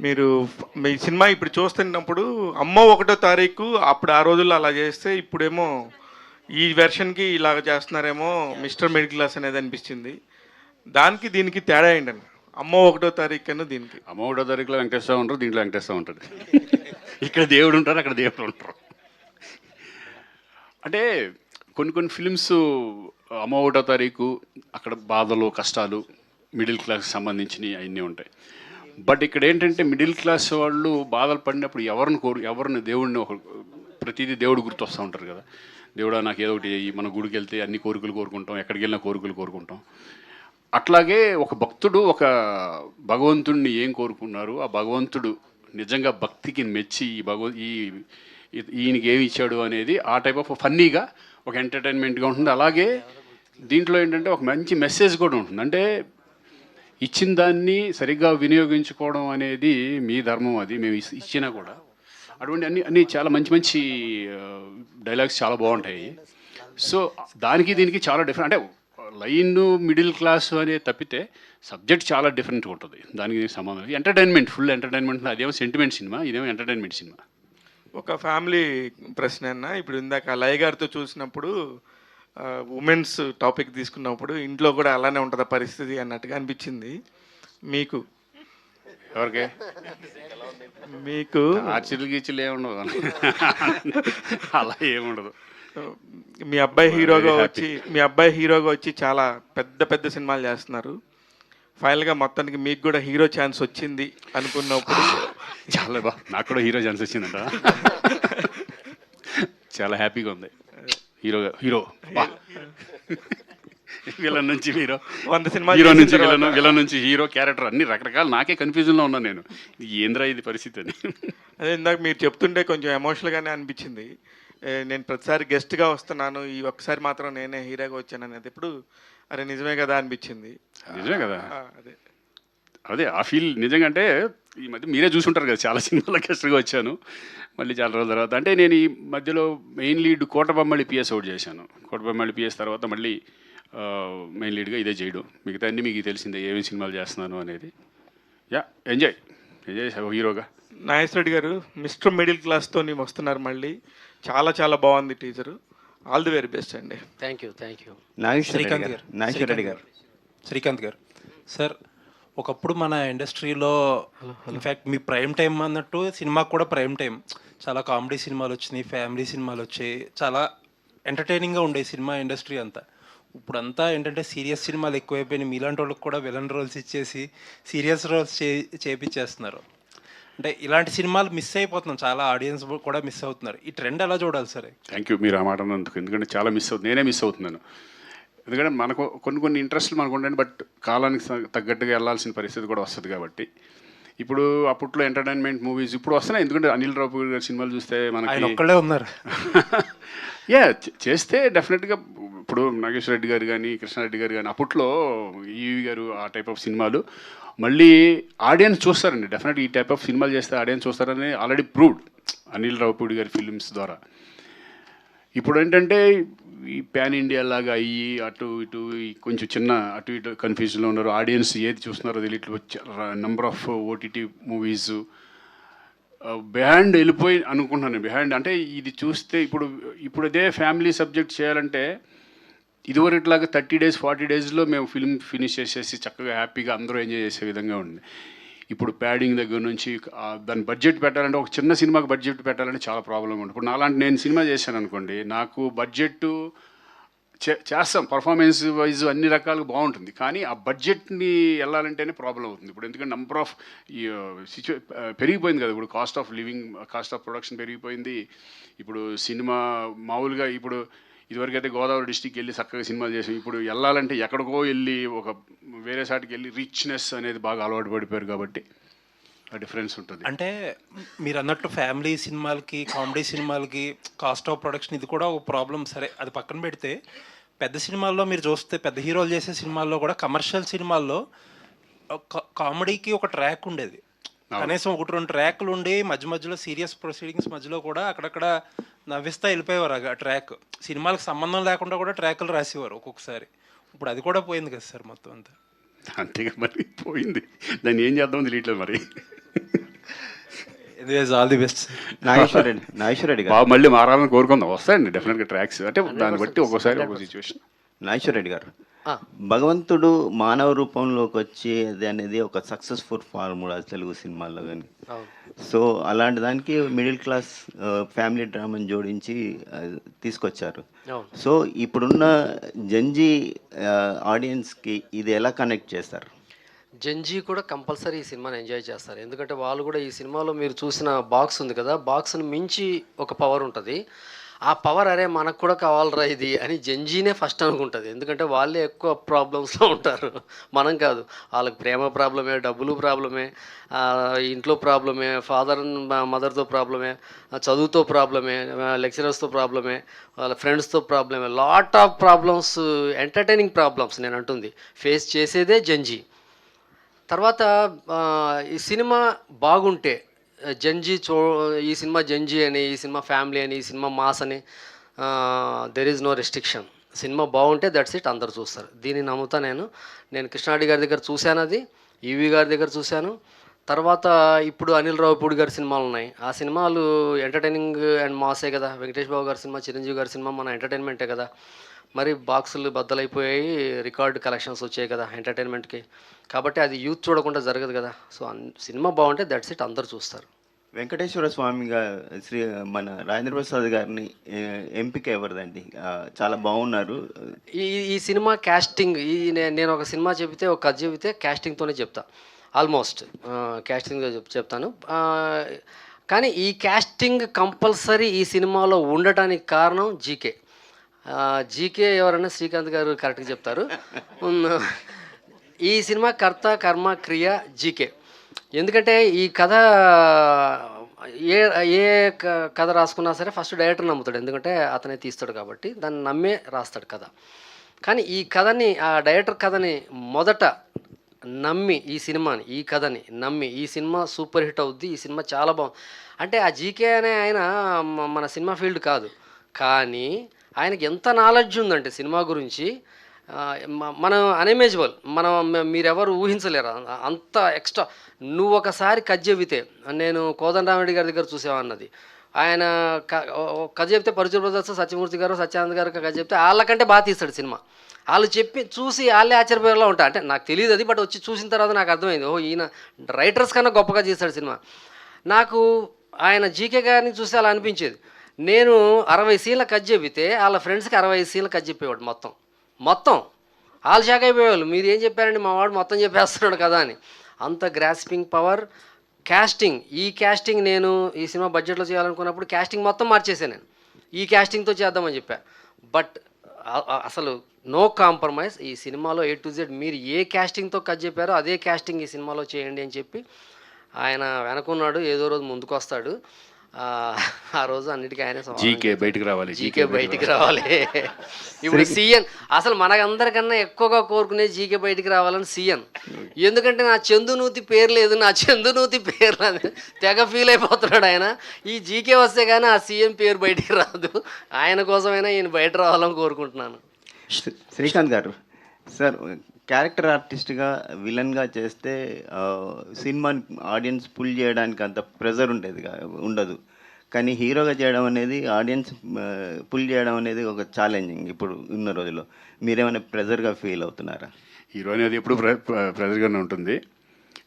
మీరు మీ సినిమా ఇప్పుడు చూస్తున్నప్పుడు అమ్మ ఒకటో తారీఖు అప్పుడు ఆ రోజుల్లో అలా చేస్తే ఇప్పుడేమో ఈ వెర్షన్కి ఇలాగ చేస్తున్నారేమో మిస్టర్ మిడిల్ క్లాస్ అనేది అనిపించింది. దానికి దీనికి తేడా ఏంటండి? అమ్మ ఒకటో తారీఖు కన్నా దీనికి. అమ్మ ఒకటో తారీఖులో వెంకటేశ్వర ఉంటారు, దీంట్లో వెంకటేశ్వర ఉంటుంది. ఇక్కడ దేవుడు ఉంటారు, అక్కడ దేవుడు ఉంటారు. అంటే కొన్ని కొన్ని ఫిలిమ్స్ అమ్మ ఒకటో తారీఖు అక్కడ బాధలు కష్టాలు మిడిల్ క్లాస్కి సంబంధించినవి అవన్నీ ఉంటాయి. బట్ ఇక్కడ ఏంటంటే మిడిల్ క్లాస్ వాళ్ళు బాధలు పడినప్పుడు ఎవరిని దేవుడిని ప్రతిదీ దేవుడు గుర్తొస్తూ ఉంటారు కదా. దేవుడా నాకు ఏదో ఒకటి మన గుడికి వెళ్తే అన్ని కోరికలు కోరుకుంటాం, ఎక్కడికి వెళ్ళినా కోరికలు కోరుకుంటాం. అట్లాగే ఒక భక్తుడు ఒక భగవంతుడిని ఏం కోరుకున్నారు, ఆ భగవంతుడు నిజంగా భక్తికి మెచ్చి ఈయనకి ఏమి ఇచ్చాడు అనేది ఆ టైప్ ఆఫ్ ఫన్నీగా ఒక ఎంటర్టైన్మెంట్గా ఉంటుంది. అలాగే దీంట్లో ఏంటంటే ఒక మంచి మెసేజ్ కూడా ఉంటుంది. అంటే ఇచ్చిన దాన్ని సరిగ్గా వినియోగించుకోవడం అనేది మీ ధర్మం, అది మేము ఇచ్చినా కూడా అటువంటి అన్ని చాలా మంచి మంచి డైలాగ్స్ చాలా బాగుంటాయి. సో దానికి దీనికి చాలా డిఫరెంట్. అంటే లైన్ మిడిల్ క్లాస్ అనేది తప్పితే సబ్జెక్ట్ చాలా డిఫరెంట్గా ఉంటుంది. దానికి దీనికి సంబంధం ఎంటర్టైన్మెంట్, ఫుల్ ఎంటర్టైన్మెంట్. అదేమో సెంటిమెంట్ సినిమా, ఇదేమో ఎంటర్టైన్మెంట్ సినిమా. ఒక ఫ్యామిలీ ప్రశ్న అన్న, ఇప్పుడు ఇందాక లయ గారితో చూసినప్పుడు ఉమెన్స్ టాపిక్ తీసుకున్నప్పుడు ఇంట్లో కూడా అలానే ఉంటుందా పరిస్థితి అన్నట్టుగా అనిపించింది. మీకు ఎవరికే మీకు ఆర్చిలు గీచులు ఏముండదు, అలా ఏముండదు. మీ అబ్బాయి హీరోగా వచ్చి చాలా పెద్ద పెద్ద సినిమాలు చేస్తున్నారు. ఫైనల్గా మొత్తానికి మీకు కూడా హీరో ఛాన్స్ వచ్చింది అనుకున్నప్పుడు చాలా నాకు కూడా హీరో ఛాన్స్ వచ్చిందంట. చాలా హ్యాపీగా ఉంది. హీరో విలన్ నుంచి హీరో, 100 సినిమా హీరో నుంచి విలన్ నుంచి హీరో, క్యారెక్టర్ అన్ని రకరకాల. నాకే కన్ఫ్యూజన్లో ఉన్నాను నేను, ఏంద్రా ఇది పరిస్థితి అని. అదే ఇందాక మీరు చెప్తుంటే కొంచెం ఎమోషనల్గానే అనిపించింది. నేను ప్రతిసారి గెస్ట్గా వస్తున్నాను, ఈ ఒక్కసారి మాత్రం నేనే హీరోగా వచ్చాను అనేది ఇప్పుడు అరే నిజమే కదా అనిపించింది. నిజమే కదా, అదే ఆ ఫీల్ నిజంగా. అంటే ఈ మధ్య మీరే చూసుంటారు కదా, చాలా సినిమాల గెస్ట్గా వచ్చాను మళ్ళీ చాలా రోజుల తర్వాత. అంటే నేను ఈ మధ్యలో మెయిన్ లీడ్ కోటబొమ్మళి పిఎస్ అవుట్ చేశాను. కోటబొమ్మళి పిఎస్ తర్వాత మళ్ళీ మెయిన్ లీడ్గా ఇదే చేయడం. మిగతా అన్నీ మీకు తెలిసిందే ఏమేమి సినిమాలు చేస్తున్నాను అనేది. ఎంజాయ్ హీరోగా. నాగేశ్వర రెడ్డి గారు మిస్టర్ మిడిల్ క్లాస్తో వస్తున్నారు మళ్ళీ. చాలా చాలా బాగుంది teaser. All the very best అండి. Thank you. నాగేశ్వర రెడ్డి గారు, శ్రీకాంత్ గారు సార్, ఒకప్పుడు మన ఇండస్ట్రీలో ఇన్ఫ్యాక్ట్ మీ ప్రైమ్ టైం అన్నట్టు సినిమాకు కూడా ప్రైమ్ టైం. చాలా కామెడీ సినిమాలు వచ్చినాయి, ఫ్యామిలీ సినిమాలు వచ్చాయి, చాలా ఎంటర్టైనింగ్గా ఉండే సినిమా ఇండస్ట్రీ అంతా. ఇప్పుడంతా ఏంటంటే సీరియస్ సినిమాలు ఎక్కువైపోయినాయి. మీలాంటి వాళ్ళకి కూడా విలన్ రోల్స్ ఇచ్చేసి సీరియస్ రోల్స్ చేపించేస్తున్నారు. అంటే ఇలాంటి సినిమాలు మిస్ అయిపోతున్నాం, చాలా ఆడియన్స్ కూడా మిస్ అవుతున్నారు. ఈ ట్రెండ్ ఎలా చూడాలి సరే? థ్యాంక్ యూ మీరు ఆ మాట అన్నందుకు. ఎందుకంటే చాలా నేనే మిస్ అవుతున్నాను. ఎందుకంటే మనకు కొన్ని ఇంట్రెస్ట్లు మనకు ఉంటాయి, బట్ కాలానికి తగ్గట్టుగా వెళ్ళాల్సిన పరిస్థితి కూడా వస్తుంది. కాబట్టి ఇప్పుడు అప్పట్లో ఎంటర్టైన్మెంట్ మూవీస్ ఇప్పుడు వస్తున్నాయి. ఎందుకంటే అనిల్ రావుపూడి గారి సినిమాలు చూస్తే మనకి ఒక్కళ్ళే ఉన్నారు. చేస్తే డెఫినెట్గా ఇప్పుడు నాగేశ్వర రెడ్డి గారు కానీ కృష్ణారెడ్డి గారు కానీ అప్పట్లో ఈవి గారు ఆ టైప్ ఆఫ్ సినిమాలు మళ్ళీ ఆడియన్స్ చూస్తారండి. డెఫినెట్గా ఈ టైప్ ఆఫ్ సినిమాలు చేస్తే ఆడియన్స్ చూస్తారని ఆల్రెడీ ప్రూవ్డ్ అనిల్ రావుపూడి గారి ఫిలిమ్స్ ద్వారా. ఇప్పుడు ఏంటంటే ఈ ప్యాన్ ఇండియా లాగా అయ్యి అటు ఇటు కొంచెం చిన్న అటు ఇటు కన్ఫ్యూజన్లో ఉన్నారు. ఆడియన్స్ ఏది చూస్తున్నారో తెలియట్లేదు. Number of OTT movies behind వెళ్ళిపోయి అనుకుంటున్నాను. బిహైండ్ అంటే ఇది చూస్తే ఇప్పుడు అదే ఫ్యామిలీ సబ్జెక్ట్ చేయాలంటే ఇదివరకులాగా 30 days 40 daysలో మేము ఫిల్మ్ ఫినిష్ చేసేసి చక్కగా హ్యాపీగా అందరూ ఎంజాయ్ చేసే విధంగా ఉంది. ఇప్పుడు ప్యాడింగ్ దగ్గర నుంచి దాని బడ్జెట్ పెట్టాలంటే ఒక చిన్న సినిమాకి బడ్జెట్ పెట్టాలంటే చాలా ప్రాబ్లం ఉంటుంది. ఇప్పుడు నాలాంటి నేను సినిమా చేశాను అనుకోండి, నాకు బడ్జెట్ చేస్తాం, పర్ఫార్మెన్స్ వైజ్ అన్ని రకాలుగా బాగుంటుంది. కానీ ఆ బడ్జెట్ని వెళ్ళాలంటేనే ప్రాబ్లం అవుతుంది. ఇప్పుడు ఎందుకంటే నెంబర్ ఆఫ్ పెరిగిపోయింది కదా. ఇప్పుడు cost of living, cost of production పెరిగిపోయింది. ఇప్పుడు సినిమా మామూలుగా ఇప్పుడు ఇదివరకైతే గోదావరి డిస్టిక్ వెళ్ళి చక్కగా సినిమాలు చేసాం. ఇప్పుడు వెళ్ళాలంటే ఎక్కడికో వెళ్ళి ఒక వేరే సాటికి వెళ్ళి రిచ్నెస్ అనేది బాగా అలవాటు పడిపోయారు. కాబట్టి ఆ డిఫరెన్స్ ఉంటుంది. అంటే మీరు అన్నట్టు ఫ్యామిలీ సినిమాలకి కామెడీ సినిమాలకి కాస్ట్ ఆఫ్ ప్రొడక్షన్ ఇది కూడా ఒక ప్రాబ్లం. సరే అది పక్కన పెడితే పెద్ద సినిమాల్లో మీరు చూస్తే పెద్ద హీరోలు చేసే సినిమాల్లో కూడా కమర్షియల్ సినిమాల్లో కామెడీకి ఒక ట్రాక్ ఉండేది. కనీసం 1-2 ట్రాక్లు ఉండి మధ్య మధ్యలో సీరియస్ ప్రొసీడింగ్స్ మధ్యలో కూడా అక్కడక్కడ నవ్విస్తా వెళ్ళిపోయేవారు. ఆ ట్రాక్ సినిమాలకు సంబంధం లేకుండా కూడా ట్రాక్లు రాసేవారు ఒక్కొక్కసారి. ఇప్పుడు అది కూడా పోయింది కదా సార్ మొత్తం అంతా. అంతేగా మరి పోయింది. దాన్ని ఏం చేద్దాం తెలియట్లేదు మరి. All the best. Nageswara Reddy గారు. బాబు మళ్ళీ మారాలని కోరుకుందాం, వస్తాయండి డెఫినెట్గా ట్రాక్స్, అంటే దాన్ని బట్టి ఒక్కోసారి ఒక్కో సిచ్యువేషన్. నాగేశ్వర రెడ్డి గారు, భగవంతుడు మానవ రూపంలోకి వచ్చేది అనేది ఒక సక్సెస్ఫుల్ ఫార్ములా తెలుగు సినిమాల్లో కానీ. సో అలాంటి దానికి మిడిల్ క్లాస్ ఫ్యామిలీ డ్రామాని జోడించి తీసుకొచ్చారు. సో ఇప్పుడున్న జంజీ ఆడియన్స్కి ఇది ఎలా కనెక్ట్ చేస్తారు? జంజీ కూడా కంపల్సరీ ఈ సినిమాని ఎంజాయ్ చేస్తారు, ఎందుకంటే వాళ్ళు కూడా ఈ సినిమాలో మీరు చూసిన బాక్స్ ఉంది కదా, బాక్స్ని మించి ఒక పవర్ ఉంటుంది. ఆ పవర్ అరే మనకు కూడా కావాలరా ఇది అని జంజీనే ఫస్ట్ అనుకుంటుంది, ఎందుకంటే వాళ్ళే ఎక్కువ ప్రాబ్లమ్స్లో ఉంటారు, మనం కాదు. వాళ్ళకి ప్రేమ ప్రాబ్లమే, డబ్బులు ప్రాబ్లమే, ఇంట్లో ప్రాబ్లమే, ఫాదర్ మదర్తో ప్రాబ్లమే, చదువుతో ప్రాబ్లమే, లెక్చరర్స్తో ప్రాబ్లమే, వాళ్ళ ఫ్రెండ్స్తో ప్రాబ్లమే, lot of problems, entertaining problems నేను అంటుంది ఫేస్ చేసేదే జంజీ. తర్వాత ఈ సినిమా బాగుంటే జంజీ ఈ సినిమా జంజీ అని, ఈ సినిమా ఫ్యామిలీ అని, ఈ సినిమా మాస్ అని, there is no restriction. Cinema బాగుంటే దట్స్ ఇట్, అందరు చూస్తారు. దీన్ని నమ్ముతా నేను కృష్ణారెడ్డి గారి దగ్గర చూశాను, అది ఈవీ గారి దగ్గర చూశాను. తర్వాత ఇప్పుడు అనిల్ రావిపూడి గారి సినిమాలు ఉన్నాయి, ఆ సినిమాలు ఎంటర్టైనింగ్ అండ్ మాసే కదా. వెంకటేష్ బాబు గారి సినిమా, చిరంజీవి గారి సినిమా మన ఎంటర్టైన్మెంటే కదా. మరి బాక్సులు బద్దలైపోయాయి, రికార్డ్ కలెక్షన్స్ వచ్చాయి కదా ఎంటర్టైన్మెంట్కి. కాబట్టి అది యూత్ చూడకుండా జరగదు కదా. సో సినిమా బాగుంటే దట్స్ ఇట్, అందరు చూస్తారు. వెంకటేశ్వర స్వామిగా మన రాజేంద్ర ప్రసాద్ గారిని ఎంపిక ఎవరిదండి? చాలా బాగున్నారు. ఈ సినిమా క్యాస్టింగ్, నేను ఒక సినిమా చెబితే, ఒక కథ చెబితే క్యాస్టింగ్తోనే చెప్తా, ఆల్మోస్ట్ క్యాస్టింగ్తో చెప్తాను. కానీ ఈ క్యాస్టింగ్ కంపల్సరీ ఈ సినిమాలో ఉండటానికి కారణం జీకే. జీకే ఎవరైనా శ్రీకాంత్ గారు కరెక్ట్గా చెప్తారు. ఈ సినిమా కర్త కర్మ క్రియ జీకే. ఎందుకంటే ఈ కథ ఏ కథ రాసుకున్నా సరే ఫస్ట్ డైరెక్టర్ నమ్ముతాడు, ఎందుకంటే అతనే తీస్తాడు కాబట్టి దాన్ని నమ్మే రాస్తాడు కథ. కానీ ఈ కథని, ఆ డైరెక్టర్ కథని మొదట నమ్మి, ఈ సినిమాని, ఈ కథని నమ్మి ఈ సినిమా సూపర్ హిట్ అవుద్ది, ఈ సినిమా చాలా బాగుంది అంటే, ఆ జీకే అనే ఆయన మన సినిమా ఫీల్డ్ కాదు, కానీ ఆయనకి ఎంత నాలెడ్జ్ ఉందంటే సినిమా గురించి, మనం అన్ఇమేజిబుల్, మీరెవరు ఊహించలేరు అంత ఎక్స్ట్రా. నువ్వు ఒకసారి కథ చెబితే, నేను కోదండరామిరెడ్డి గారి దగ్గర చూసామన్నది, ఆయన కథ చెప్తే పరుచూరు బ్రదర్స్, సత్యమూర్తి గారు, సత్యానంద్ గారు కథ చెప్తే వాళ్ళకంటే బాగా తీస్తాడు సినిమా. వాళ్ళు చూసి వాళ్ళే ఆశ్చర్యపోయేలా ఉంటారు. అంటే నాకు తెలియదు అది, బట్ వచ్చి చూసిన తర్వాత నాకు అర్థమైంది, ఈయన రైటర్స్ కన్నా గొప్పగా చేస్తాడు సినిమా. నాకు ఆయన జీకే గారిని చూసి అలా అనిపించేది. నేను 60 సీన్ల కథ చెబితే వాళ్ళ ఫ్రెండ్స్కి 65 సీన్ల కథ చెప్పేవాడు, మొత్తం వాళ్ళు షాక్ అయిపోయేవాళ్ళు, మీరు ఏం చెప్పారండి మా వాడు మొత్తం చెప్పేస్తున్నాడు కదా అని. అంత గ్రాస్పింగ్ పవర్. క్యాస్టింగ్, ఈ క్యాస్టింగ్ నేను ఈ సినిమా బడ్జెట్లో చేయాలనుకున్నప్పుడు క్యాస్టింగ్ మొత్తం మార్చేసాను నేను, ఈ క్యాస్టింగ్తో చేద్దామని చెప్పా. బట్ అసలు నో కాంప్రమైజ్, ఈ సినిమాలో A to Z మీరు ఏ క్యాస్టింగ్తో కథ చెప్పారో అదే క్యాస్టింగ్ ఈ సినిమాలో చేయండి అని చెప్పి ఆయన వెనకున్నాడు. ఏదో రోజు ముందుకు వస్తాడు, ఆ రోజు అన్నిటికీ ఆయన జీకే బయటికి రావాలి, జీకే బయటికి రావాలి. ఇప్పుడు సీఎన్, అసలు మనకందరికన్నా ఎక్కువగా కోరుకునే జీకే బయటికి రావాలని సీఎన్. ఎందుకంటే నా చందునూతి పేరు లేదు, నా చందునూతి పేరు లేదు, తెగ ఫీల్ అయిపోతున్నాడు ఆయన. ఈ జీకే వస్తే కానీ ఆ సీఎం పేరు బయటికి రాదు, ఆయన కోసమైనా ఈయన బయట రావాలని కోరుకుంటున్నాను. శ్రీకాంత్ గారు, సార్ క్యారెక్టర్ ఆర్టిస్ట్గా విలన్గా చేస్తే సినిమాని ఆడియన్స్ పుల్ చేయడానికి అంత ప్రెజర్ ఉండదు, కానీ హీరోగా చేయడం అనేది, ఆడియన్స్ పుల్ చేయడం అనేది ఒక ఛాలెంజింగ్ ఇప్పుడు ఉన్న రోజుల్లో. మీరేమైనా ప్రెజర్గా ఫీల్ అవుతున్నారా? హీరో అనేది ఎప్పుడు ప్రెజర్గానే ఉంటుంది,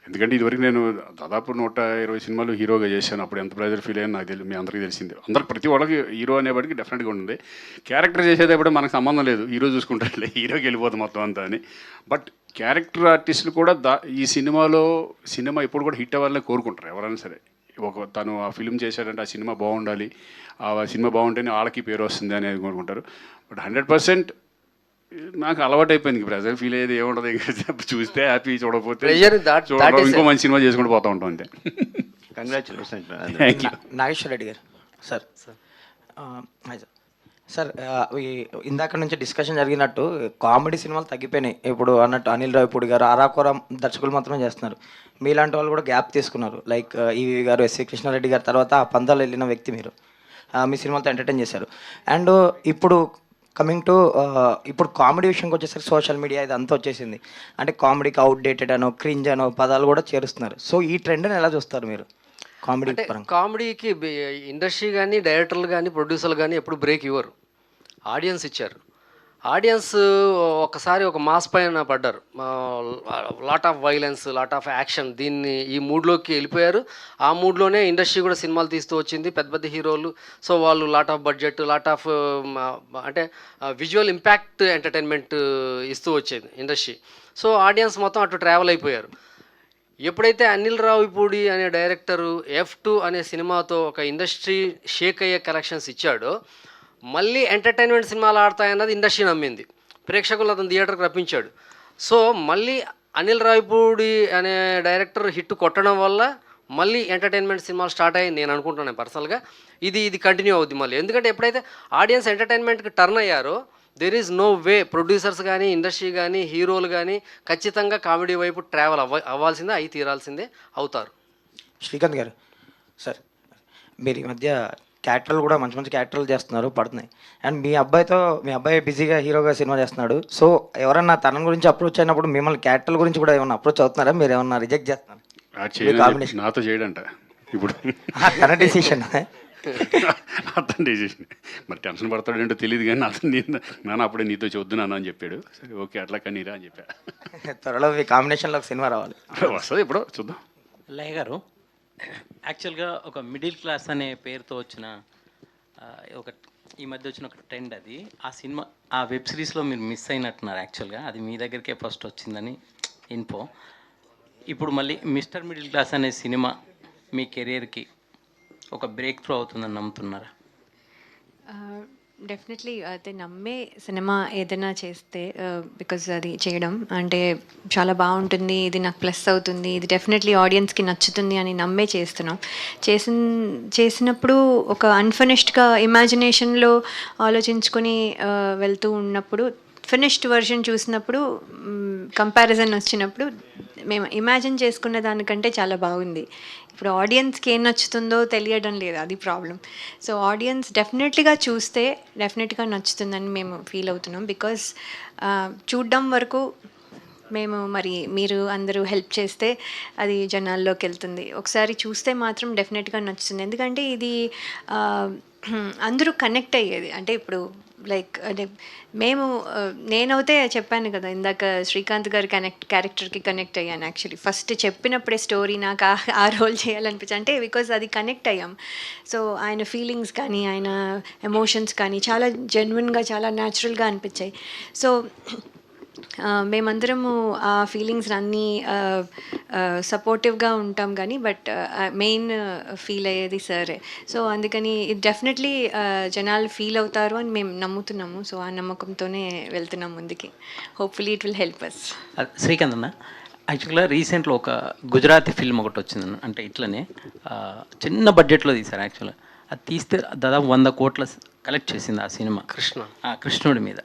ఎందుకంటే ఇదివరకు నేను దాదాపు 120 సినిమాలు హీరోగా చేశాను. అప్పుడు ఎంత ప్రెజర్ ఫీల్ అయ్యాను నాకు మీ అందరికీ తెలిసింది. ప్రతి వాళ్ళకి హీరో అనేప్పటికీ డెఫినెట్గా ఉంటుంది. క్యారెక్టర్ చేసేటప్పుడు మనకు సంబంధం లేదు, హీరో చూసుకుంటారులే, హీరోకి వెళ్ళిపోతుంది మొత్తం అంతా అని. బట్ క్యారెక్టర్ ఆర్టిస్టులు కూడా ఈ సినిమా ఇప్పుడు కూడా హిట్ అవ్వాలని కోరుకుంటారు ఎవరైనా సరే. తను ఆ ఫిల్మ్ చేశాడంటే ఆ సినిమా బాగుండాలి, ఆ సినిమా బాగుంటేనే వాళ్ళకి పేరు వస్తుంది అనేది కోరుకుంటారు. బట్ 100% నాకు అలవాటు అయిపోయింది, ప్రెజర్ ఫీల్ అయ్యేది ఏముండదు, చూస్తే హ్యాపీ, చూడకపోతే ఇంకో మంచి సినిమా చేసుకుంటూ పోతూ ఉంటాం అంతే. కంగ్రాచులేషన్. నాగేశ్వర రెడ్డి గారు. సార్ సార్ ఇందాక నుంచి డిస్కషన్ జరిగినట్టు కామెడీ సినిమాలు తగ్గిపోయినాయి ఇప్పుడు అన్నట్టు. అనిల్ రావిపూడి గారు, ఆరాకొర దర్శకులు మాత్రమే చేస్తున్నారు. మీలాంటి వాళ్ళు కూడా గ్యాప్ తీసుకున్నారు, లైక్ ఈవీ గారు, ఎస్వి కృష్ణారెడ్డి గారు. తర్వాత ఆ పందాలు వెళ్ళిన వ్యక్తి మీరు, మీ సినిమాలతో ఎంటర్టైన్ చేశారు. అండ్ ఇప్పుడు కమింగ్ టు ఇప్పుడు కామెడీ విషయంకి వచ్చేసరికి సోషల్ మీడియా ఇదంతా వచ్చేసింది. అంటే కామెడీకి అవుట్డేటెడ్ అనో, క్రింజ్ అనో పదాలు కూడా చేరుస్తున్నారు. సో ఈ ట్రెండ్ని ఎలా చూస్తారు మీరు? కామెడీ అంటే పరంగా కామెడీకి ఇండస్ట్రీ కానీ డైరెక్టర్లు కానీ ప్రొడ్యూసర్లు కానీ ఎప్పుడు బ్రేక్ ఇవ్వరు, ఆడియన్స్ ఇచ్చారు. ఆడియన్స్ ఒకసారి ఒక మాస్ పైన పడ్డారు, lot of violence, lot of action, దీన్ని ఈ మూడ్లోకి వెళ్ళిపోయారు. ఆ మూడ్లోనే ఇండస్ట్రీ కూడా సినిమాలు తీస్తూ వచ్చింది, పెద్ద పెద్ద హీరోలు. సో వాళ్ళు lot of budget, lot of అంటే విజువల్ ఇంపాక్ట్ ఎంటర్టైన్మెంట్ ఇస్తూ వచ్చేది ఇండస్ట్రీ. సో ఆడియన్స్ మొత్తం అటు ట్రావెల్ అయిపోయారు. ఎప్పుడైతే అనిల్ రావిపూడి అనే డైరెక్టరు F2 అనే సినిమాతో ఒక ఇండస్ట్రీ షేక్ అయ్యే కలెక్షన్స్ ఇచ్చాడో, మళ్ళీ ఎంటర్టైన్మెంట్ సినిమాలు ఆడతాయన్నది ఇండస్ట్రీ నమ్మింది, ప్రేక్షకులు అతను థియేటర్కి రప్పించాడు. సో మళ్ళీ అనిల్ రావిపూడి అనే డైరెక్టర్ హిట్ కొట్టడం వల్ల మళ్ళీ ఎంటర్టైన్మెంట్ సినిమాలు స్టార్ట్ అయ్యి నేను అనుకుంటున్నాను పర్సనల్గా. ఇది కంటిన్యూ అవుద్ది మళ్ళీ, ఎందుకంటే ఎప్పుడైతే ఆడియన్స్ ఎంటర్టైన్మెంట్కి టర్న్ అయ్యారో there is no way, producers కానీ ఇండస్ట్రీ కానీ హీరోలు కానీ ఖచ్చితంగా కామెడీ వైపు ట్రావెల్ అవ్వాల్సిందే, అయి తీరాల్సిందే, అవుతారు. శ్రీకాంత్ గారు సార్, మీరు ఈ మధ్య క్యారెక్టర్లు కూడా మంచి మంచి క్యారెక్టర్లు చేస్తున్నారు, పడుతున్నాయి. అండ్ మీ అబ్బాయి బిజీగా హీరోగా సినిమా చేస్తున్నాడు. సో ఎవరన్నా తన గురించి అప్రోచ్ అయినప్పుడు మిమ్మల్ని క్యారెక్టర్ల గురించి కూడా ఏమన్నా అప్రోచ్ అవుతున్నారా, మీరు ఏమన్నా రిజెక్ట్ చేస్తున్నారు? నాతో చేయడంట ఇప్పుడు తన డెసిషన్ అతను డెసిషన్. మరి టెన్షన్ పడతాడేంటో తెలియదు, కానీ నాన్న అప్పుడే నీతో చూద్దున్నాను అని చెప్పాడు. సరే ఓకే అట్లా కనీరా అని చెప్పా. త్వరలో మీ కాంబినేషన్లో ఒక సినిమా రావాలి. వస్తుంది ఎప్పుడో చూద్దాం. లయ గారు, యాక్చువల్గా ఒక మిడిల్ క్లాస్ అనే పేరుతో వచ్చిన ఒక ఈ మధ్య వచ్చిన ఒక ట్రెండ్ అది. ఆ సినిమా ఆ వెబ్ సిరీస్లో మీరు మిస్ అయినట్టున్నారు. యాక్చువల్గా అది మీ దగ్గరికే ఫస్ట్ వచ్చిందని ఇన్ఫో. ఇప్పుడు మళ్ళీ మిస్టర్ మిడిల్ క్లాస్ అనే సినిమా మీ కెరియర్కి ఒక బ్రేక్ త్రూ అవుతుందని నమ్ముతున్నారా? డెఫినెట్లీ అయితే నమ్మే సినిమా ఏదైనా చేస్తే, బికాజ్ అది చేయడం అంటే చాలా బాగుంటుంది, ఇది నాకు ప్లస్ అవుతుంది, ఇది డెఫినెట్లీ ఆడియన్స్కి నచ్చుతుంది అని నమ్మే చేస్తున్నాం. చేసినప్పుడు ఒక అన్ఫినిష్డ్గా ఇమాజినేషన్లో ఆలోచించుకొని వెళ్తూ ఉన్నప్పుడు ఫినిష్డ్ వర్షన్ చూసినప్పుడు కంపారిజన్ వచ్చినప్పుడు మేము ఇమాజిన్ చేసుకున్న దానికంటే చాలా బాగుంది. ఇప్పుడు ఆడియన్స్కి ఏం నచ్చుతుందో తెలియడం లేదు, అది ప్రాబ్లం. సో ఆడియన్స్ డెఫినెట్లీగా చూస్తే డెఫినెట్గా నచ్చుతుందని మేము ఫీల్ అవుతున్నాం. బికాస్ చూడడం వరకు మేము మరి మీరు అందరూ హెల్ప్ చేస్తే అది జనాల్లోకి వెళ్తుంది. ఒకసారి చూస్తే మాత్రం డెఫినెట్గా నచ్చుతుంది, ఎందుకంటే ఇది అందరూ కనెక్ట్ అయ్యేది. అంటే ఇప్పుడు లైక్ అంటే నేనైతే చెప్పాను కదా ఇందాక, శ్రీకాంత్ గారి క్యారెక్టర్కి కనెక్ట్ అయ్యాను. యాక్చువల్లీ ఫస్ట్ చెప్పినప్పుడే స్టోరీ నాకు ఆ రోల్ చేయాలనిపించింది, అంటే బికాజ్ అది కనెక్ట్ అయ్యాం. సో ఆయన ఫీలింగ్స్ కానీ ఆయన ఎమోషన్స్ కానీ చాలా జెన్యున్గా చాలా న్యాచురల్గా అనిపించాయి. సో మేమందరము ఆ ఫీలింగ్స్ అన్నీ సపోర్టివ్గా ఉంటాం కానీ బట్ మెయిన్ ఫీల్ అయ్యేది సరే. సో అందుకని ఇది డెఫినెట్లీ జనాలు ఫీల్ అవుతారు అని మేము నమ్ముతున్నాము. సో ఆ నమ్మకంతోనే వెళ్తున్నాం ముందుకి. Hopefully it will help us. Srikanth అన్న, యాక్చువల్గా రీసెంట్లో ఒక గుజరాతీ ఫిల్మ్ ఒకటి వచ్చిందన్న, అంటే ఇట్లనే చిన్న బడ్జెట్లో తీశారు. యాక్చువల్గా అది తీస్తే దాదాపు 100 కోట్ల కలెక్ట్ చేసింది ఆ సినిమా, కృష్ణుడి మీద.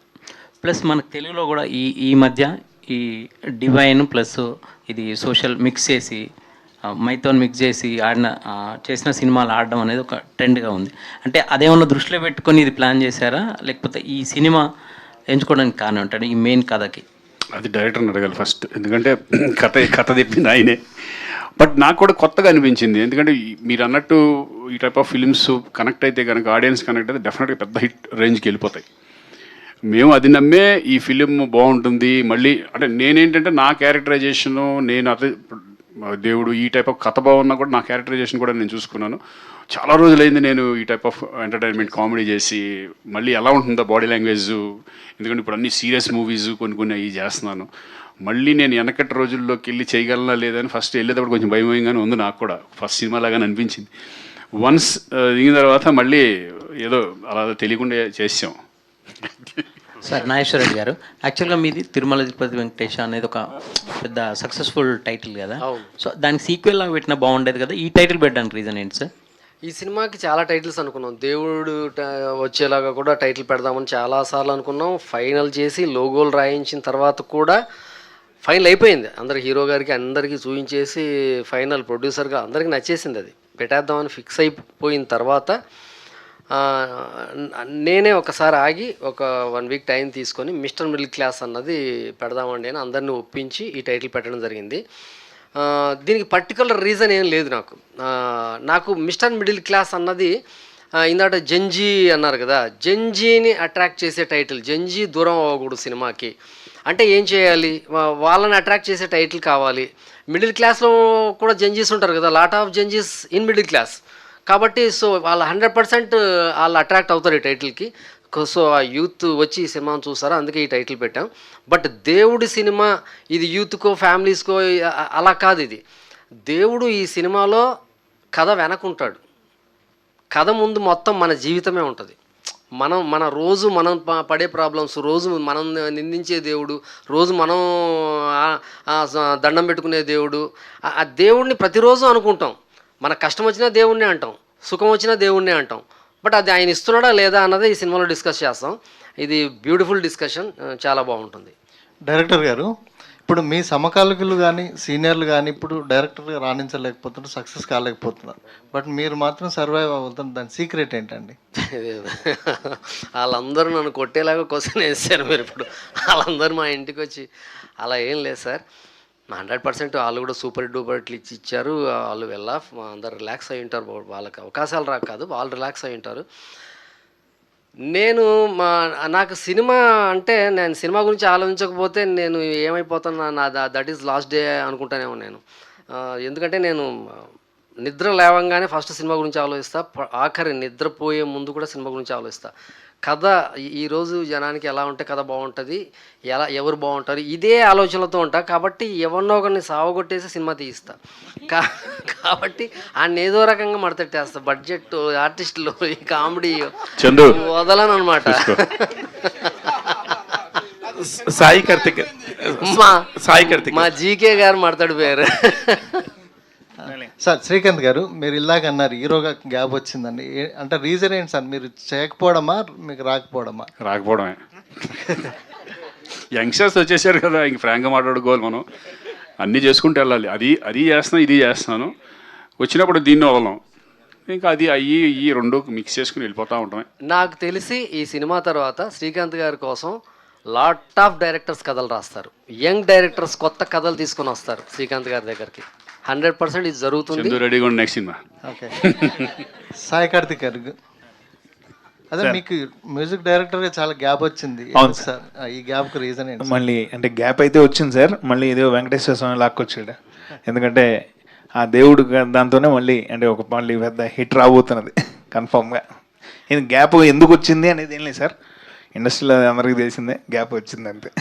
ప్లస్ మనకు తెలుగులో కూడా ఈ మధ్య ఈ డివైన్ ప్లస్ ఇది సోషల్ మిక్స్ చేసి మైథోన్ మిక్స్ చేసి చేసిన సినిమాలు ఆడడం అనేది ఒక ట్రెండ్గా ఉంది. అంటే అదేమన్నా దృష్టిలో పెట్టుకొని ఇది ప్లాన్ చేశారా, లేకపోతే ఈ సినిమా ఎంచుకోవడానికి కారణం అంటే ఈ మెయిన్ కథకి? అది డైరెక్టర్ని అడగాలి ఫస్ట్, ఎందుకంటే కథ చెప్పింది ఆయనే. బట్ నాకు కూడా కొత్తగా అనిపించింది, ఎందుకంటే మీరు అన్నట్టు ఈ టైప్ ఆఫ్ ఫిలిమ్స్ కనెక్ట్ అయితే కనుక, ఆడియన్స్ కనెక్ట్ అయితే డెఫినెట్గా పెద్ద హిట్ రేంజ్కి వెళ్ళిపోతాయి. మేము అది నమ్మే ఈ ఫిలిం బాగుంటుంది. మళ్ళీ అంటే నేనేంటంటే నా క్యారెక్టరైజేషను, నేను అదే దేవుడు ఈ టైప్ ఆఫ్ కథ బాగున్నా కూడా నా క్యారెక్టరైజేషన్ కూడా నేను చూసుకున్నాను. చాలా రోజులైంది నేను ఈ టైప్ ఆఫ్ ఎంటర్టైన్మెంట్ కామెడీ చేసి, మళ్ళీ ఎలా ఉంటుందో బాడీ లాంగ్వేజ్, ఎందుకంటే ఇప్పుడు అన్ని సీరియస్ మూవీస్ కొన్ని అవి చేస్తున్నాను. మళ్ళీ నేను వెనకటి రోజుల్లోకి వెళ్ళి చేయగలనా లేదని ఫస్ట్ వెళ్ళేటప్పుడు కొంచెం భయంగానే ఉంది నాకు కూడా, ఫస్ట్ సినిమా లాగానే అనిపించింది. వన్స్ దిగిన తర్వాత మళ్ళీ ఏదో అలా తెలియకుండా చేసాం. సార్ నాగేశ్వర రెడ్డి గారు, యాక్చువల్గా మీది తిరుమల తిరుపతి వెంకటేశ అనేది ఒక పెద్ద సక్సెస్ఫుల్ టైటిల్ కదా. సో దానికి సీక్వెల్ లాగా పెట్టినా బాగుండేది కదా, ఈ టైటిల్ పెట్టడానికి రీజన్ ఏంటి సార్? ఈ సినిమాకి చాలా టైటిల్స్ అనుకున్నాం, దేవుడు వచ్చేలాగా కూడా టైటిల్ పెడదామని చాలాసార్లు అనుకున్నాం. ఫైనల్ చేసి లోగోలు రాయించిన తర్వాత కూడా ఫైనల్ అయిపోయింది. అందరికి హీరో గారికి అందరికీ చూపించేసి ఫైనల్ ప్రొడ్యూసర్గా అందరికీ నచ్చేసింది, అది పెట్టేద్దామని ఫిక్స్ అయిపోయిన తర్వాత నేనే ఒకసారి ఆగి ఒక 1 వీక్ టైం తీసుకొని మిస్టర్ మిడిల్ క్లాస్ అన్నది పెడదామండి అని అందరినీ ఒప్పించి ఈ టైటిల్ పెట్టడం జరిగింది. దీనికి పర్టికులర్ రీజన్ ఏం లేదు నాకు. నాకు మిస్టర్ మిడిల్ క్లాస్ అన్నది ఇందాక జంజీ అన్నారు కదా, జంజీని అట్రాక్ట్ చేసే టైటిల్. జంజీ దూరం అవ్వకూడదు సినిమాకి అంటే ఏం చేయాలి, వాళ్ళని అట్రాక్ట్ చేసే టైటిల్ కావాలి. మిడిల్ క్లాస్లో కూడా జంజీస్ ఉంటారు కదా, లాట్ ఆఫ్ జంజీస్ ఇన్ మిడిల్ క్లాస్. కాబట్టి సో వాళ్ళు 100% వాళ్ళు అట్రాక్ట్ అవుతారు ఈ టైటిల్కి. సో ఆ యూత్ వచ్చి ఈ సినిమాను చూస్తారా, అందుకే ఈ టైటిల్ పెట్టాం. బట్ దేవుడి సినిమా ఇది యూత్కో ఫ్యామిలీస్కో అలా కాదు. ఇది దేవుడు ఈ సినిమాలో కథ వెనకుంటాడు, కథ ముందు మొత్తం మన జీవితమే ఉంటుంది. మన రోజు మనం పడే ప్రాబ్లమ్స్, రోజు మనం నిందించే దేవుడు, రోజు మనం దండం పెట్టుకునే దేవుడు, ఆ దేవుడిని ప్రతిరోజు అనుకుంటాం. మన కష్టం వచ్చినా దేవుణ్ణే అంటాం, సుఖం వచ్చినా దేవుణ్ణే అంటాం. బట్ అది ఆయన ఇస్తున్నాడా లేదా అన్నది ఈ సినిమాలో డిస్కస్ చేస్తాం. ఇది బ్యూటిఫుల్ డిస్కషన్, చాలా బాగుంటుంది. డైరెక్టర్ గారు, ఇప్పుడు మీ సమకాలికులు కానీ సీనియర్లు కానీ ఇప్పుడు డైరెక్టర్గా రాణించలేకపోతున్నారు, సక్సెస్ కాలేకపోతున్నారు. బట్ మీరు మాత్రం సర్వైవ్ అవుతున్నారు. దాని సీక్రెట్ ఏంటండి? వాళ్ళందరూ నన్ను కొట్టేలాగా క్వశ్చన్ వేస్తారు మీరు ఇప్పుడు. వాళ్ళందరూ మా ఇంటికి వచ్చి అలా ఏం లేదు సార్, 100% వాళ్ళు కూడా సూపర్ డూపర్ ఇచ్చారు. వాళ్ళు అందరు రిలాక్స్ అయి ఉంటారు. వాళ్ళకి అవకాశాలు రాక కాదు, వాళ్ళు రిలాక్స్ అయి ఉంటారు. నాకు సినిమా అంటే, నేను సినిమా గురించి ఆలోచించకపోతే నేను ఏమైపోతాను, దట్ ఈజ్ లాస్ట్ డే అనుకుంటానేమో నేను. ఎందుకంటే నేను నిద్ర లేవంగానే ఫస్ట్ సినిమా గురించి ఆలోచిస్తా, ఆఖరి నిద్రపోయే ముందు కూడా సినిమా గురించి ఆలోచిస్తా. కథ ఈరోజు జనానికి ఎలా ఉంటే కథ బాగుంటుంది, ఎవరు బాగుంటారు, ఇదే ఆలోచనలతో ఉంటా. కాబట్టి ఎవరినో ఒకరిని సావగొట్టేసి సినిమా తీయిస్తా. కాబట్టి ఆయన ఏదో రకంగా మడతట్టేస్తా. బడ్జెట్, ఆర్టిస్టులు, ఈ కామెడీ వదలను అనమాట. సాయి కార్తిక్ మా జీకే గారు మడతడిపోయారు. సార్ శ్రీకాంత్ గారు, మీరు ఇలాగ అన్నారు హీరోగా గ్యాప్ వచ్చిందండి, అంటే రీజన్ ఏంటి సార్? మీరు చేయకపోవడమా, మీకు రాకపోవడమా? రాకపోవడమే. యంగ్స్టర్స్ వచ్చేసారు కదా, ఇంక ఫ్రాంక్గా మాట్లాడుకోవాలి. మనం అన్నీ చేసుకుంటూ వెళ్ళాలి. అది చేస్తున్నాను, ఇది చేస్తున్నాను, వచ్చినప్పుడు దీన్ని వదలం, ఇంకా అది ఈ రెండు మిక్స్ చేసుకుని వెళ్ళిపోతూ ఉంటామే. నాకు తెలిసి ఈ సినిమా తర్వాత శ్రీకాంత్ గారి కోసం లాట్ ఆఫ్ డైరెక్టర్స్ కథలు రాస్తారు. యంగ్ డైరెక్టర్స్ కొత్త కథలు తీసుకొని వస్తారు శ్రీకాంత్ గారి దగ్గరికి. 100% ఇది జరుగుతుంది. రెడీగా ఉంది next cinema. Okay. Sai Karthik గారు, అదే మీకు మ్యూజిక్ డైరెక్టర్గా చాలా గ్యాప్ వచ్చింది. అవును సార్, ఈ గ్యాప్కి రీజన్ ఏంటి? మళ్ళీ అంటే గ్యాప్ అయితే వచ్చింది సార్, మళ్ళీ ఇదే వెంకటేశ్వర స్వామి లాక్కొచ్చాడు. ఎందుకంటే ఆ దేవుడు దాంతోనే మళ్ళీ అంటే మళ్ళీ పెద్ద హిట్ రాబోతున్నది కన్ఫామ్గా. ఇది గ్యాప్ ఎందుకు వచ్చింది అనేది ఏం లేదు సార్, ఇండస్ట్రీలో అందరికీ తెలిసిందే, గ్యాప్ వచ్చింది అంతే.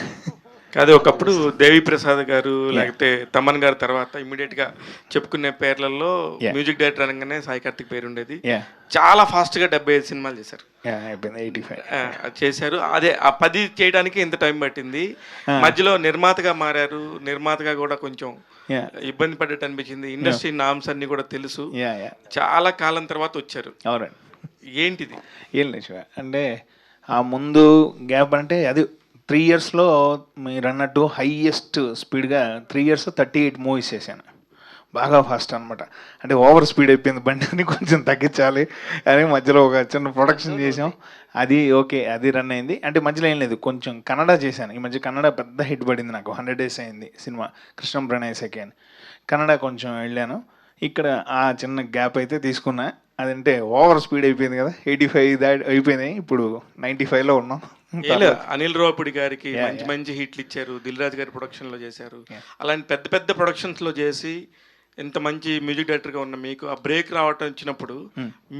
కాదు, ఒకప్పుడు దేవి ప్రసాద్ గారు లేకపోతే తమన్ గారు తర్వాత ఇమీడియట్ గా చెప్పుకునే పేర్లలో మ్యూజిక్ డైరెక్టర్ అనగానే సాయి కార్తిక్ పేరు ఉండేది. చాలా ఫాస్ట్ గా 75 సినిమాలు చేశారు, 85 చేశారు. అదే ఆ 10 చేయడానికి ఎంత టైం పట్టింది. మధ్యలో నిర్మాతగా మారారు, నిర్మాతగా కూడా కొంచెం ఇబ్బంది పడ్డట్టు అనిపించింది. ఇండస్ట్రీ నామ్స్ అన్ని కూడా తెలుసు, చాలా కాలం తర్వాత వచ్చారు. అవునండి. ఏంటిది? ఏం లేదు అంటే ఆ ముందు గ్యాప్ అంటే అది 3 yearsలో మీరు అన్నట్టు హైయెస్ట్ స్పీడ్గా 3 years 38 మూవీస్ చేశాను. బాగా ఫాస్ట్ అనమాట. అంటే ఓవర్ స్పీడ్ అయిపోయింది బండి అని, కొంచెం తగ్గించాలి అని మధ్యలో ఒక చిన్న ప్రొడక్షన్ చేసాం. అది ఓకే, అది రన్ అయింది. అంటే మధ్యలో ఏం లేదు, కొంచెం కన్నడ చేశాను. ఈ మధ్య కన్నడ పెద్ద హిట్ పడింది నాకు. 100 days అయింది సినిమా, కృష్ణం ప్రణయ్ సఖి అని. కన్నడ కొంచెం వెళ్ళాను. ఇక్కడ ఆ చిన్న గ్యాప్ అయితే తీసుకున్నా. అదంటే ఓవర్ స్పీడ్ అయిపోయింది కదా, 85 అయిపోయినాయి, ఇప్పుడు 95లో ఉన్నాం. అనిల్ రావుపూడి గారికి మంచి మంచి హిట్లు ఇచ్చారు, దిల్ రాజు గారి ప్రొడక్షన్ లో చేశారు. అలాంటి పెద్ద పెద్ద ప్రొడక్షన్స్ లో చేసి ఎంత మంచి మ్యూజిక్ డైరెక్టర్ గా ఉన్న మీకు ఆ బ్రేక్ రావటం వచ్చినప్పుడు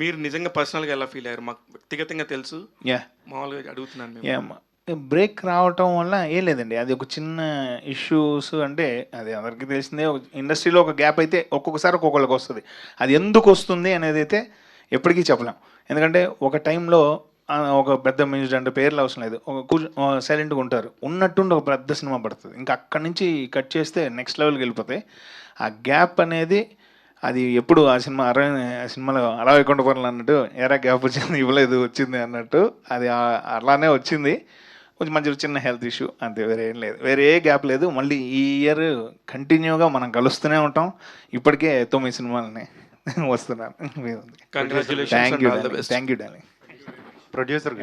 మీరు నిజంగా పర్సనల్ గా ఎలా ఫీల్ అయ్యారు? మాకు వ్యక్తిగతంగా తెలుసు, మామూలుగా అడుగుతున్నాను. బ్రేక్ రావటం వల్ల ఏం లేదండి, అది ఒక చిన్న ఇష్యూస్. అంటే అది అందరికీ తెలిసిందే, ఇండస్ట్రీలో ఒక గ్యాప్ అయితే ఒక్కొక్కసారి ఒక్కొక్కరికి వస్తుంది. అది ఎందుకు వస్తుంది అనేది అయితే ఎప్పటికీ చెప్పలేం. ఎందుకంటే ఒక టైంలో ఒక పెద్ద మ్యూజిక్ అంటే పేర్లు అవసరం లేదు, ఒక సైలెంట్గా ఉంటారు, ఉన్నట్టుండి ఒక పెద్ద సినిమా పడుతుంది. ఇంకా అక్కడి నుంచి కట్ చేస్తే నెక్స్ట్ లెవెల్కి వెళ్ళిపోతాయి. ఆ గ్యాప్ అనేది అది ఎప్పుడు ఆ సినిమాలో అలా వైకుంఠ పనులు అన్నట్టు ఎరా గ్యాప్ వచ్చింది, ఇవ్వలేదు వచ్చింది అన్నట్టు, అది అలానే వచ్చింది. కొంచెం మంచి చిన్న హెల్త్ ఇష్యూ అంతే, వేరే ఏం లేదు, వేరే ఏ గ్యాప్ లేదు. మళ్ళీ ఈ ఇయర్ కంటిన్యూగా మనం కలుస్తూనే ఉంటాం. ఇప్పటికే 9 సినిమాలని వస్తున్నాను. Thank you darling. Producer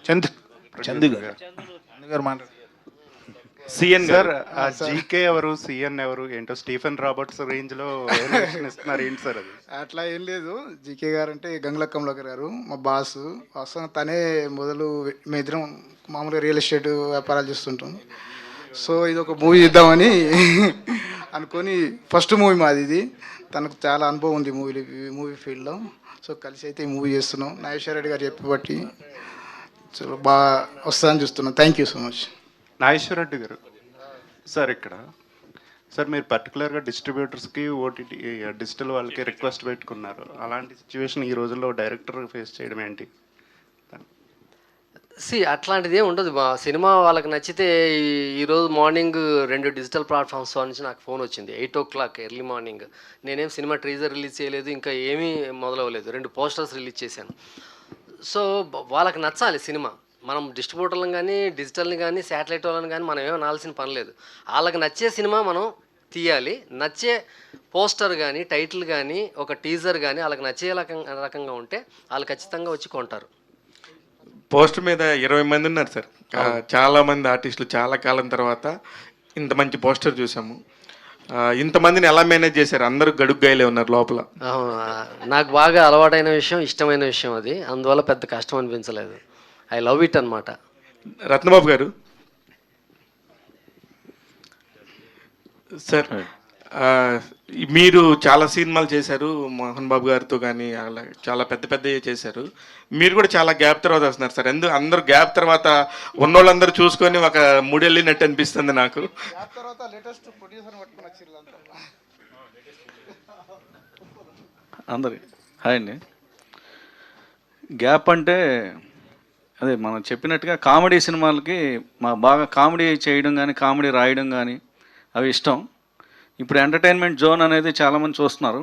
Chandu గారు మాట్లాడు. సిఎన్ సార్ గారు ఆ జీకే ఎవరు సిఎన్ ఎవరు ఏంటో స్టీఫెన్ రాబర్ట్స్ రేంజ్ లో ఎలివేషన్ ఇస్తున్నారు ఏంటి సార్ అది? అట్లా ఏం లేదు. జీకే గారు అంటే గంగుల కమలాకర్ గారు మా బాస్. వాస్తవం తనే మొదలు మేమిద్దరం మామూలుగా రియల్ ఎస్టేట్ వ్యాపారాలు చేస్తుంటాం. సో ఇది ఒక మూవీ ఇద్దామని అనుకొని ఫస్ట్ మూవీ మాది ఇది. తనకు చాలా అనుభవం ఉంది మూవీ ఫీల్డ్లో. సో కలిసి అయితే ఈ మూవీ చేస్తున్నాం. నాగేశ్వర రెడ్డి గారు చెప్పి బట్టి చాలా బాగా వస్తుందని చూస్తున్నాం. Thank you so much. Nageswara Reddy గారు సార్ ఇక్కడ సార్ మీరు పర్టికులర్గా డిస్ట్రిబ్యూటర్స్కి ఓటీటీ డిజిటల్ వాళ్ళకి రిక్వెస్ట్ పెట్టుకున్నారు. అలాంటి సిచ్యువేషన్ ఈ రోజుల్లో డైరెక్టర్ ఫేస్ చేయడం ఏంటి? అట్లాంటిది ఏమి ఉండదు. మా సినిమా వాళ్ళకి నచ్చితే ఈరోజు మార్నింగ్ 2 డిజిటల్ ప్లాట్ఫామ్స్ నుంచి నాకు ఫోన్ వచ్చింది 8 o'clock ఎర్లీ మార్నింగ్. నేనేం సినిమా ట్రీజర్ రిలీజ్ చేయలేదు, ఇంకా ఏమీ మొదలవ్వలేదు. 2 పోస్టర్స్ రిలీజ్ చేశాను. సో వాళ్ళకి నచ్చాలి సినిమా. మనం డిస్ట్రిబ్యూటర్లను కానీ డిజిటల్ని కానీ శాటిలైట్ వాళ్ళని కానీ మనం ఏమీ అనాల్సిన పని లేదు. వాళ్ళకి నచ్చే సినిమా మనం తీయాలి. నచ్చే పోస్టర్ కానీ టైటిల్ కానీ ఒక టీజర్ కానీ వాళ్ళకి నచ్చే రకంగా ఉంటే వాళ్ళు ఖచ్చితంగా వచ్చి కొంటారు. పోస్టర్ మీద 20 మంది ఉన్నారు సార్. చాలా మంది ఆర్టిస్టులు చాలా కాలం తర్వాత ఇంత మంచి పోస్టర్ చూసాము. ఇంతమందిని ఎలా మేనేజ్ చేశారు? అందరూ గడుగ్గాయలే ఉన్నారు లోపల. నాకు బాగా అలవాటైన విషయం, ఇష్టమైన విషయం అది. అందువల్ల పెద్ద కష్టం అనిపించలేదు. ఐ లవ్ ఇట్ అనమాట. రత్నబాబు గారు సార్, మీరు చాలా సినిమాలు చేశారు మోహన్ బాబు గారితో కానీ, అలా చాలా పెద్ద పెద్దవి చేశారు. మీరు కూడా చాలా గ్యాప్ తర్వాత వస్తున్నారు సార్. అందరూ గ్యాప్ తర్వాత ఉన్నోళ్ళందరూ చూసుకొని ఒక మూడెళ్ళినట్టు అనిపిస్తుంది నాకు. అందరి హాయ్ అండి. గ్యాప్ అంటే అదే మనం చెప్పినట్టుగా కామెడీ సినిమాలకి బాగా కామెడీ చేయడం కానీ కామెడీ రాయడం కానీ అవి ఇష్టం. ఇప్పుడు ఎంటర్టైన్మెంట్ జోన్ అనేది చాలామంది చూస్తున్నారు.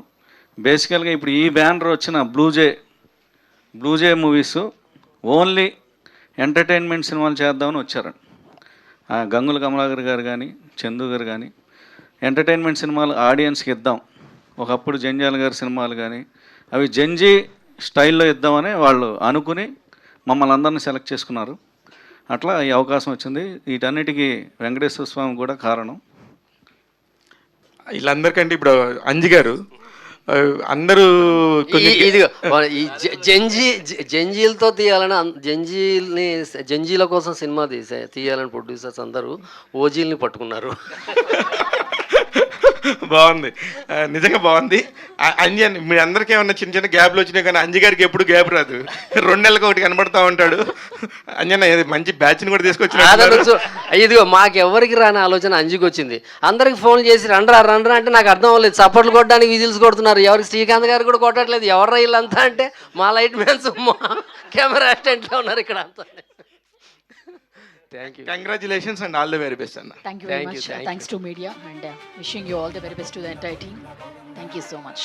బేసికల్గా ఇప్పుడు ఈ బ్యానర్ వచ్చిన బ్లూజే మూవీస్ ఓన్లీ ఎంటర్టైన్మెంట్ సినిమాలు చేద్దామని వచ్చారండి. గంగుల కమలాకర్ గారు కానీ చందు గారు కానీ ఎంటర్టైన్మెంట్ సినిమాలు ఆడియన్స్కి ఇద్దాం. ఒకప్పుడు జంజాల గారి సినిమాలు కానీ అవి జంజీ స్టైల్లో ఇద్దామని వాళ్ళు అనుకుని మమ్మల్ని అందరినీ సెలెక్ట్ చేసుకున్నారు. అట్లా ఈ అవకాశం వచ్చింది. వీటన్నిటికీ వెంకటేశ్వర స్వామి కూడా కారణం. వీళ్ళందరికంటే ఇప్పుడు అంజి గారు అందరూ ఇదిగో జంజీలతో తీయాలని జంజీల కోసం సినిమా తీయాలని ప్రొడ్యూసర్స్ అందరూ ఓజీల్ని పట్టుకున్నారు. బాగుంది, నిజంగా బాగుంది. అంజి అని మీ అందరికీ ఏమన్నా చిన్న చిన్న గ్యాప్లు వచ్చినాయి, కానీ అంజి గారికి ఎప్పుడు గ్యాప్ రాదు. 2 నెలలకు ఒకటి కనబడతా ఉంటాడు. అంజన్న మంచి బ్యాచ్ని కూడా తీసుకొచ్చి ఇదిగో మాకెవరికి రాని ఆలోచన అంజికి వచ్చింది. అందరికి ఫోన్ చేసి రండ్రా అంటే నాకు అర్థం అవ్వలేదు. చప్పట్లు కొట్టడానికి విజిల్స్ కొడుతున్నారు. ఎవరికి శ్రీకాంత్ గారు కూడా కొట్టట్లేదు. ఎవరు వీళ్ళంతా అంటే మా లైట్ మ్యాన్స్ మా కెమెరా అసిస్టెంట్లో ఉన్నారు ఇక్కడ అంతా. Thank you. Congratulations and all the very best, Anna. Thank you very much. Thanks to media and wishing you all the very best to the entire team. Thank you so much.